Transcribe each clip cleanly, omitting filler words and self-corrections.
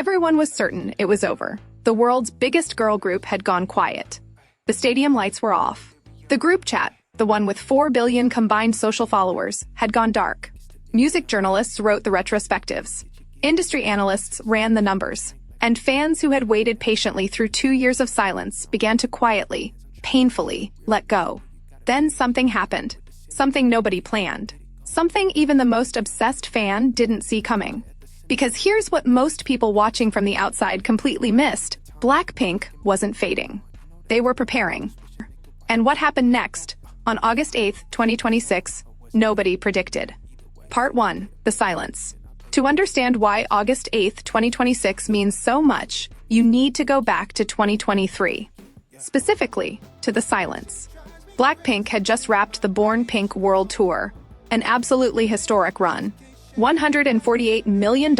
Everyone was certain it was over. The world's biggest girl group had gone quiet. The stadium lights were off. The group chat, the one with 4 billion combined social followers, had gone dark. Music journalists wrote the retrospectives. Industry analysts ran the numbers. And fans who had waited patiently through 2 years of silence began to quietly, painfully, let go. Then something happened. Something nobody planned. Something even the most obsessed fan didn't see coming. Because here's what most people watching from the outside completely missed. BLACKPINK wasn't fading. They were preparing. And what happened next, on August 8th, 2026, nobody predicted. Part 1. The silence. To understand why August 8th, 2026 means so much, you need to go back to 2023. Specifically, to the silence. BLACKPINK had just wrapped the Born Pink World Tour, an absolutely historic run. $148 million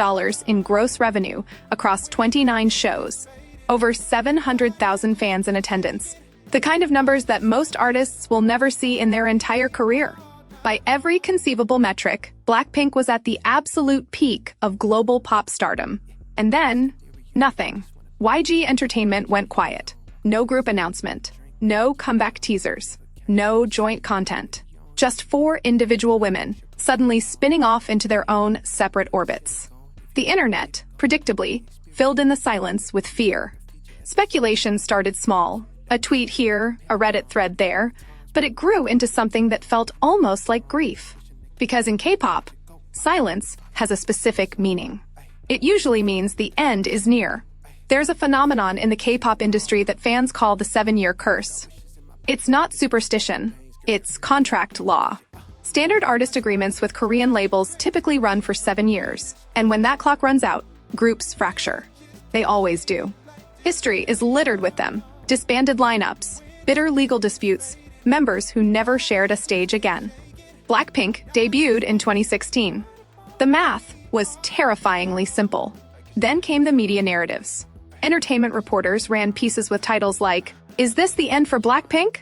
in gross revenue across 29 shows. Over 700,000 fans in attendance. The kind of numbers that most artists will never see in their entire career. By every conceivable metric, BLACKPINK was at the absolute peak of global pop stardom. And then, nothing. YG Entertainment went quiet. No group announcement. No comeback teasers. No joint content. Just 4 individual women, suddenly spinning off into their own separate orbits. The internet, predictably, filled in the silence with fear. Speculation started small, a tweet here, a Reddit thread there, but it grew into something that felt almost like grief. Because in K-pop, silence has a specific meaning. It usually means the end is near. There's a phenomenon in the K-pop industry that fans call the 7-year curse. It's not superstition, it's contract law. Standard artist agreements with Korean labels typically run for 7 years, and when that clock runs out, groups fracture. They always do. History is littered with them. Disbanded lineups, bitter legal disputes, members who never shared a stage again. BLACKPINK debuted in 2016. The math was terrifyingly simple. Then came the media narratives. Entertainment reporters ran pieces with titles like, "Is this the end for BLACKPINK?"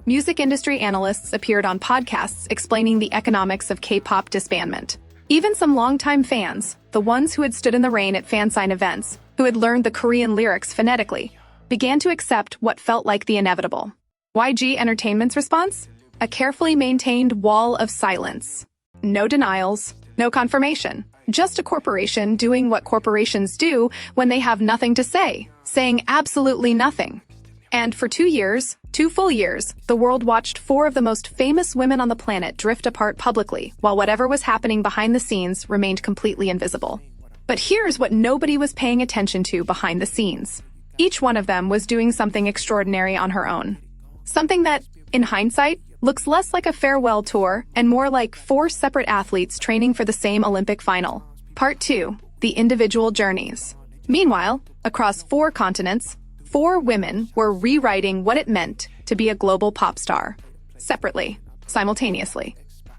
Music industry analysts appeared on podcasts explaining the economics of K-pop disbandment. Even some longtime fans, the ones who had stood in the rain at fansign events, who had learned the Korean lyrics phonetically, began to accept what felt like the inevitable. YG Entertainment's response? A carefully maintained wall of silence. No denials, no confirmation. Just a corporation doing what corporations do when they have nothing to say, saying absolutely nothing. And for 2 years, 2 full years, the world watched 4 of the most famous women on the planet drift apart publicly, while whatever was happening behind the scenes remained completely invisible. But here's what nobody was paying attention to behind the scenes. Each one of them was doing something extraordinary on her own. Something that, in hindsight, looks less like a farewell tour and more like 4 separate athletes training for the same Olympic final. Part 2. The individual journeys. Meanwhile, across 4 continents, 4 women were rewriting what it meant to be a global pop star. Separately, simultaneously.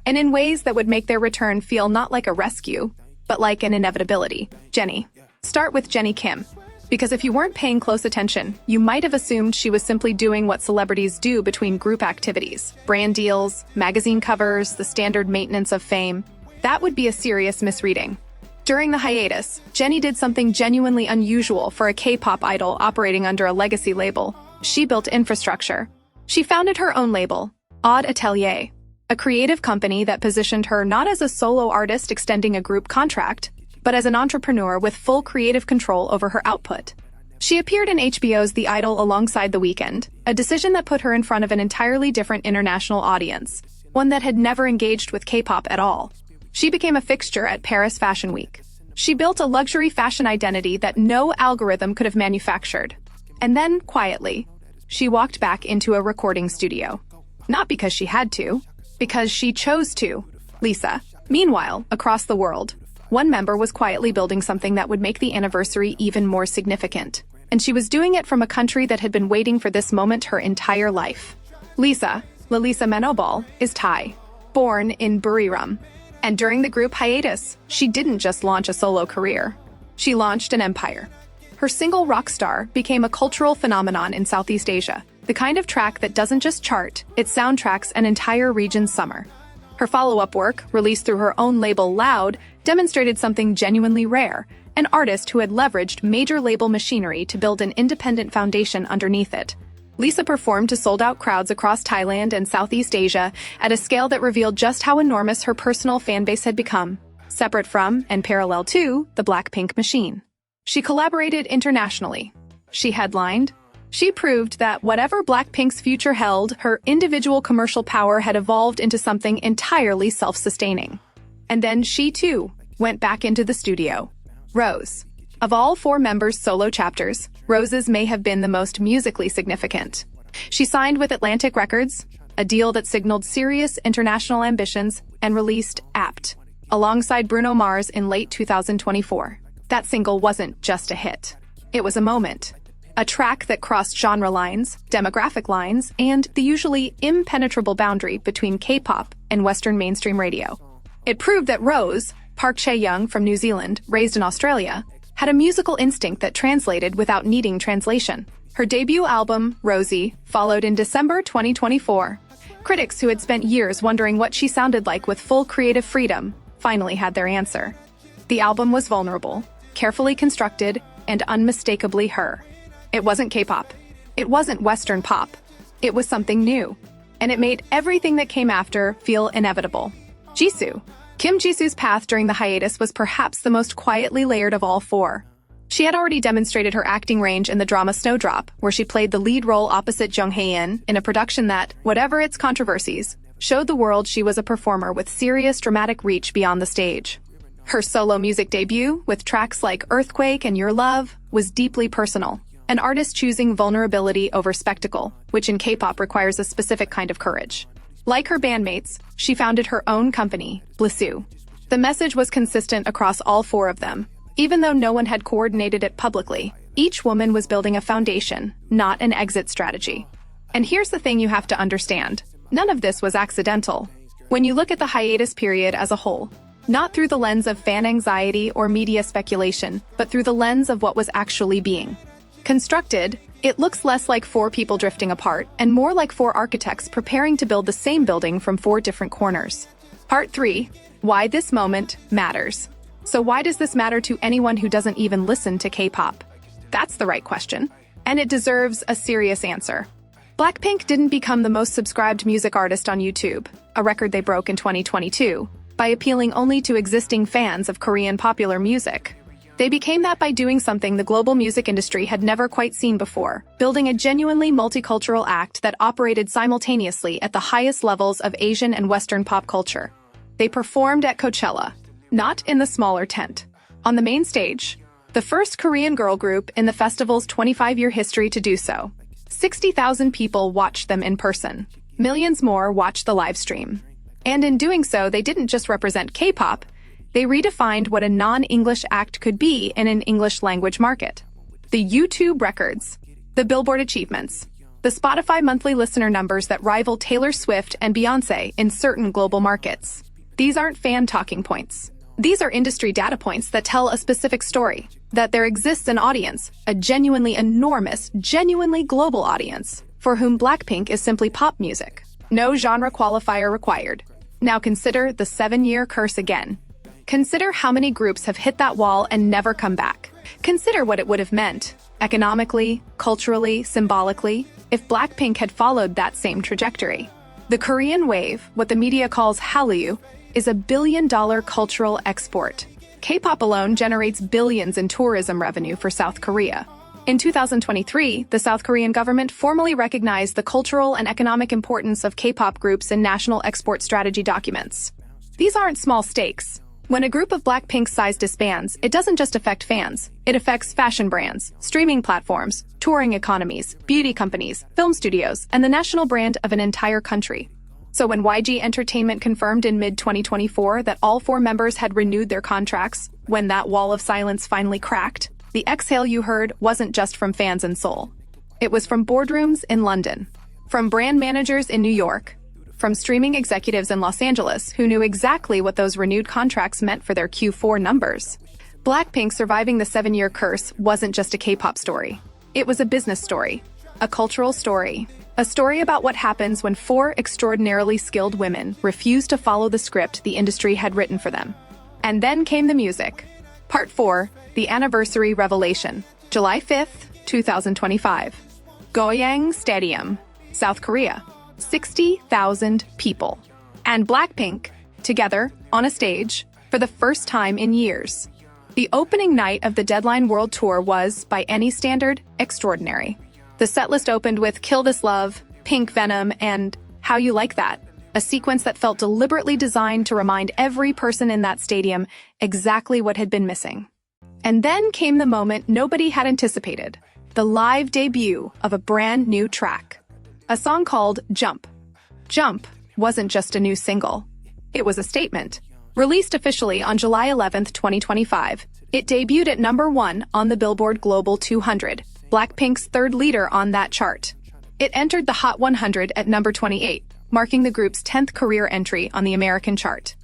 And in ways that would make their return feel not like a rescue, but like an inevitability. Jennie. Start with Jennie Kim. Because if you weren't paying close attention, you might have assumed she was simply doing what celebrities do between group activities. Brand deals, magazine covers, the standard maintenance of fame. That would be a serious misreading. During the hiatus, Jennie did something genuinely unusual for a K-pop idol operating under a legacy label. She built infrastructure. She founded her own label, Odd Atelier, a creative company that positioned her not as a solo artist extending a group contract, but as an entrepreneur with full creative control over her output. She appeared in HBO's The Idol alongside The Weeknd, a decision that put her in front of an entirely different international audience, one that had never engaged with K-pop at all. She became a fixture at Paris Fashion Week. She built a luxury fashion identity that no algorithm could have manufactured. And then, quietly, she walked back into a recording studio. Not because she had to, because she chose to. Lisa. Meanwhile, across the world, one member was quietly building something that would make the anniversary even more significant. And she was doing it from a country that had been waiting for this moment her entire life. Lisa, Lalisa Manobal, is Thai, born in Buriram. And during the group hiatus, she didn't just launch a solo career. She launched an empire. Her single Rockstar became a cultural phenomenon in Southeast Asia, the kind of track that doesn't just chart, it soundtracks an entire region's summer. Her follow-up work, released through her own label Loud, demonstrated something genuinely rare, an artist who had leveraged major label machinery to build an independent foundation underneath it. Lisa performed to sold-out crowds across Thailand and Southeast Asia at a scale that revealed just how enormous her personal fanbase had become, separate from and parallel to the BLACKPINK machine. She collaborated internationally. She headlined. She proved that whatever BLACKPINK's future held, her individual commercial power had evolved into something entirely self-sustaining. And then she, too, went back into the studio. Rose. Of all 4 members' solo chapters, Rose's may have been the most musically significant. She signed with Atlantic Records, a deal that signaled serious international ambitions, and released Apt, alongside Bruno Mars in late 2024. That single wasn't just a hit. It was a moment. A track that crossed genre lines, demographic lines, and the usually impenetrable boundary between K-pop and Western mainstream radio. It proved that Rose, Park Chae-young from New Zealand, raised in Australia, had a musical instinct that translated without needing translation. Her debut album, Rosie, followed in December 2024. Critics who had spent years wondering what she sounded like with full creative freedom finally had their answer. The album was vulnerable, carefully constructed, and unmistakably her. It wasn't K-pop. It wasn't Western pop. It was something new. And it made everything that came after feel inevitable. Jisoo. Kim Jisoo's path during the hiatus was perhaps the most quietly layered of all 4. She had already demonstrated her acting range in the drama Snowdrop, where she played the lead role opposite Jung Hae-in in a production that, whatever its controversies, showed the world she was a performer with serious dramatic reach beyond the stage. Her solo music debut, with tracks like Earthquake and Your Love, was deeply personal, an artist choosing vulnerability over spectacle, which in K-pop requires a specific kind of courage. Like her bandmates, she founded her own company, Jisoo. The message was consistent across all 4 of them. Even though no one had coordinated it publicly, each woman was building a foundation, not an exit strategy. And here's the thing you have to understand. None of this was accidental. When you look at the hiatus period as a whole, not through the lens of fan anxiety or media speculation, but through the lens of what was actually being constructed, it looks less like 4 people drifting apart and more like 4 architects preparing to build the same building from 4 different corners. Part 3. Why this moment matters. So why does this matter to anyone who doesn't even listen to K-pop? That's the right question, and it deserves a serious answer. BLACKPINK didn't become the most subscribed music artist on YouTube, a record they broke in 2022, by appealing only to existing fans of Korean popular music. They became that by doing something the global music industry had never quite seen before, building a genuinely multicultural act that operated simultaneously at the highest levels of Asian and Western pop culture. They performed at Coachella, not in the smaller tent. On the main stage, the first Korean girl group in the festival's 25-year history to do so. 60,000 people watched them in person. Millions more watched the live stream. And in doing so, they didn't just represent K-pop, they redefined what a non-English act could be in an English-language market. The YouTube records, the Billboard achievements, the Spotify monthly listener numbers that rival Taylor Swift and Beyoncé in certain global markets. These aren't fan talking points. These are industry data points that tell a specific story, that there exists an audience, a genuinely enormous, genuinely global audience, for whom BLACKPINK is simply pop music. No genre qualifier required. Now consider the 7-year curse again. Consider how many groups have hit that wall and never come back. Consider what it would have meant, economically, culturally, symbolically, if BLACKPINK had followed that same trajectory. The Korean wave, what the media calls hallyu, is a billion-dollar cultural export. K-pop alone generates billions in tourism revenue for South Korea. In 2023, the South Korean government formally recognized the cultural and economic importance of K-pop groups in national export strategy documents. These aren't small stakes. When a group of BLACKPINK's size disbands, it doesn't just affect fans. It affects fashion brands, streaming platforms, touring economies, beauty companies, film studios, and the national brand of an entire country. So when YG Entertainment confirmed in mid-2024 that all 4 members had renewed their contracts, when that wall of silence finally cracked, the exhale you heard wasn't just from fans in Seoul. It was from boardrooms in London, from brand managers in New York, from streaming executives in Los Angeles who knew exactly what those renewed contracts meant for their Q4 numbers. BLACKPINK surviving the 7-year curse wasn't just a K-pop story. It was a business story, a cultural story, a story about what happens when 4 extraordinarily skilled women refused to follow the script the industry had written for them. And then came the music. Part 4, the anniversary revelation, July 5th, 2025. Goyang Stadium, South Korea. 60,000 people. And BLACKPINK, together, on a stage, for the first time in years. The opening night of the Deadline World Tour was, by any standard, extraordinary. The setlist opened with Kill This Love, Pink Venom, and How You Like That, a sequence that felt deliberately designed to remind every person in that stadium exactly what had been missing. And then came the moment nobody had anticipated, the live debut of a brand new track. A song called Jump. Jump wasn't just a new single. It was a statement. Released officially on July 11, 2025, it debuted at #1 on the Billboard Global 200, BLACKPINK's third leader on that chart. It entered the Hot 100 at number 28, marking the group's 10th career entry on the American chart.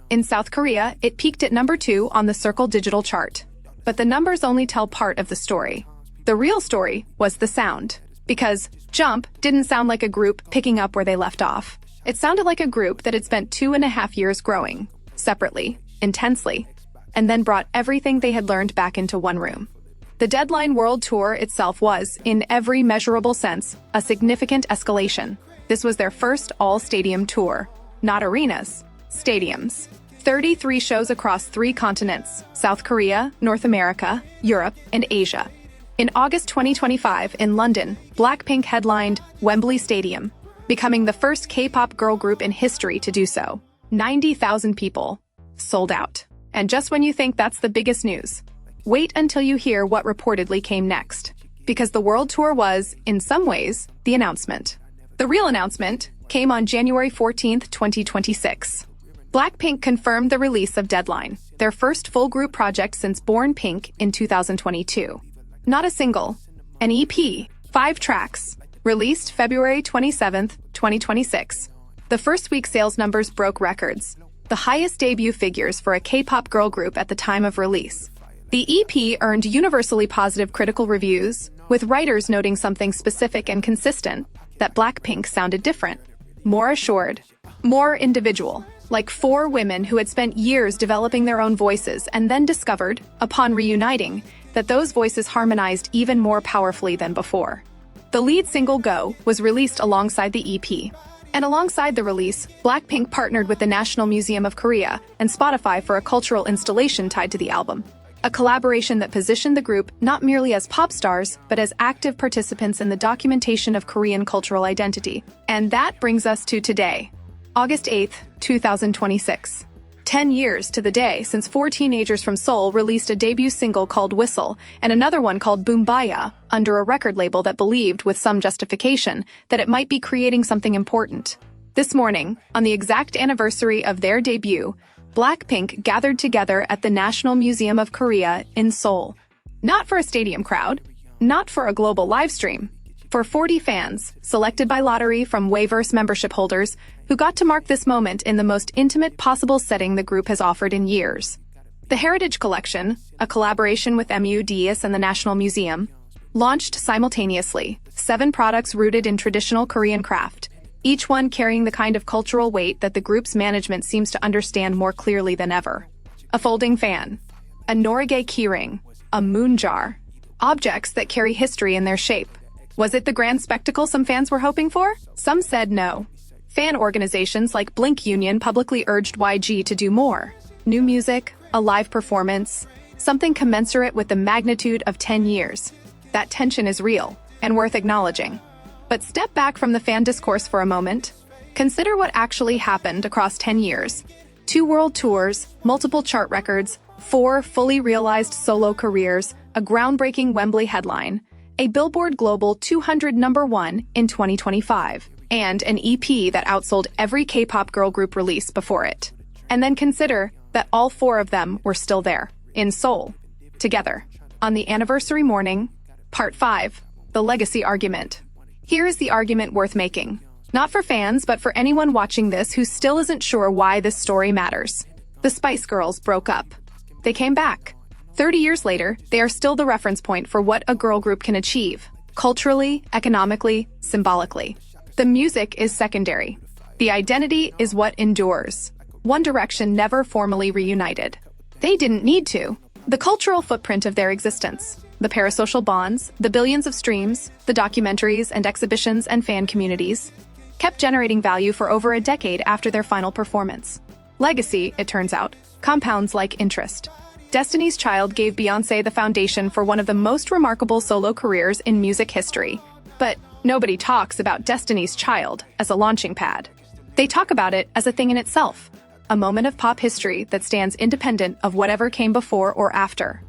In South Korea, it peaked at #2 on the Circle Digital chart. But the numbers only tell part of the story. The real story was the sound. Because Jump didn't sound like a group picking up where they left off. It sounded like a group that had spent 2.5 years growing, separately, intensely, and then brought everything they had learned back into one room. The Deadline World Tour itself was, in every measurable sense, a significant escalation. This was their first all-stadium tour. Not arenas, stadiums. 33 shows across 3 continents: South Korea, North America, Europe, and Asia. In August 2025, in London, BLACKPINK headlined Wembley Stadium, becoming the first K-pop girl group in history to do so. 90,000 people. Sold out. And just when you think that's the biggest news, wait until you hear what reportedly came next. Because the world tour was, in some ways, the announcement. The real announcement came on January 14, 2026. BLACKPINK confirmed the release of Deadline, their first full group project since Born Pink in 2022. Not a single, an EP, 5 tracks, released February 27, 2026. The first week sales numbers broke records, the highest debut figures for a K-pop girl group at the time of release. The EP earned universally positive critical reviews, with writers noting something specific and consistent, that BLACKPINK sounded different, more assured, more individual, like 4 women who had spent years developing their own voices and then discovered, upon reuniting, that those voices harmonized even more powerfully than before. The lead single, Go, was released alongside the EP. And alongside the release, BLACKPINK partnered with the National Museum of Korea and Spotify for a cultural installation tied to the album. A collaboration that positioned the group not merely as pop stars, but as active participants in the documentation of Korean cultural identity. And that brings us to today, August 8, 2026. 10 years to the day since 4 teenagers from Seoul released a debut single called Whistle and another one called Boombaya under a record label that believed, with some justification, that it might be creating something important. This morning, on the exact anniversary of their debut, BLACKPINK gathered together at the National Museum of Korea in Seoul. Not for a stadium crowd, not for a global livestream, for 40 fans, selected by lottery from Waveverse membership holders, who got to mark this moment in the most intimate possible setting the group has offered in years. The Heritage Collection, a collaboration with MUDIS and the National Museum, launched simultaneously, 7 products rooted in traditional Korean craft, each one carrying the kind of cultural weight that the group's management seems to understand more clearly than ever. A folding fan, a Norige keyring, a moon jar, objects that carry history in their shape. Was it the grand spectacle some fans were hoping for? Some said no. Fan organizations like Blink Union publicly urged YG to do more. New music, a live performance, something commensurate with the magnitude of 10 years. That tension is real and worth acknowledging. But step back from the fan discourse for a moment. Consider what actually happened across 10 years. 2 world tours, multiple chart records, 4 fully realized solo careers, a groundbreaking Wembley headline, a Billboard Global 200 #1 in 2025, and an EP that outsold every K-pop girl group release before it. And then consider that all 4 of them were still there, in Seoul, together. On the anniversary morning, Part 5, The Legacy Argument. Here is the argument worth making. Not for fans, but for anyone watching this who still isn't sure why this story matters. The Spice Girls broke up. They came back. 30 years later, they are still the reference point for what a girl group can achieve, culturally, economically, symbolically. The music is secondary. The identity is what endures. One Direction never formally reunited. They didn't need to. The cultural footprint of their existence, the parasocial bonds, the billions of streams, the documentaries and exhibitions and fan communities, kept generating value for over a decade after their final performance. Legacy, it turns out, compounds like interest. Destiny's Child gave Beyoncé the foundation for one of the most remarkable solo careers in music history. But nobody talks about Destiny's Child as a launching pad. They talk about it as a thing in itself, a moment of pop history that stands independent of whatever came before or after.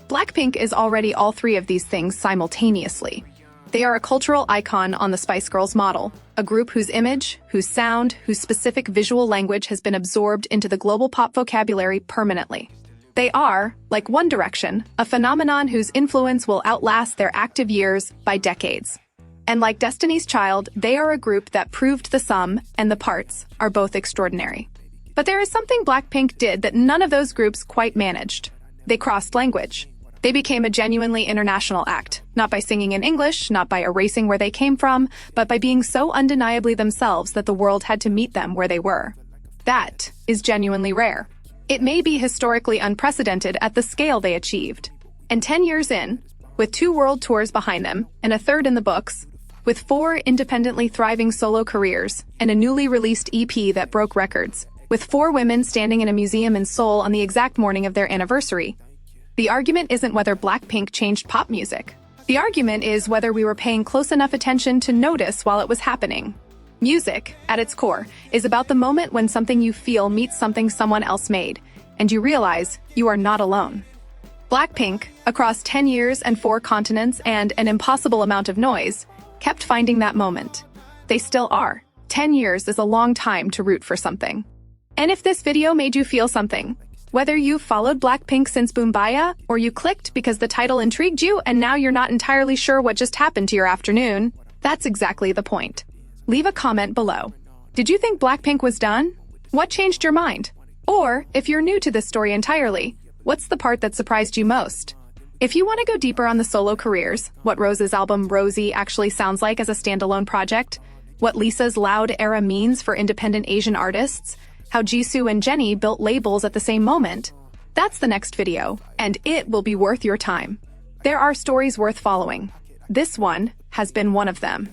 BLACKPINK is already all three of these things simultaneously. They are a cultural icon on the Spice Girls model, a group whose image, whose sound, whose specific visual language has been absorbed into the global pop vocabulary permanently. They are, like One Direction, a phenomenon whose influence will outlast their active years by decades. And like Destiny's Child, they are a group that proved the sum and the parts are both extraordinary. But there is something BLACKPINK did that none of those groups quite managed. They crossed language. They became a genuinely international act, not by singing in English, not by erasing where they came from, but by being so undeniably themselves that the world had to meet them where they were. That is genuinely rare. It may be historically unprecedented at the scale they achieved. And 10 years in, with 2 world tours behind them and a third in the books, with 4 independently thriving solo careers and a newly released EP that broke records, with 4 women standing in a museum in Seoul on the exact morning of their anniversary, the argument isn't whether BLACKPINK changed pop music. The argument is whether we were paying close enough attention to notice while it was happening. Music, at its core, is about the moment when something you feel meets something someone else made, and you realize you are not alone. BLACKPINK, across 10 years and 4 continents and an impossible amount of noise, kept finding that moment. They still are. 10 years is a long time to root for something. And if this video made you feel something, whether you've followed BLACKPINK since Boombaya, or you clicked because the title intrigued you and now you're not entirely sure what just happened to your afternoon, that's exactly the point. Leave a comment below. Did you think BLACKPINK was done? What changed your mind? Or, if you're new to this story entirely, what's the part that surprised you most? If you want to go deeper on the solo careers, what Rose's album Rosie actually sounds like as a standalone project, what Lisa's Loud era means for independent Asian artists, how Jisoo and Jennie built labels at the same moment, that's the next video, and it will be worth your time. There are stories worth following. This one has been one of them.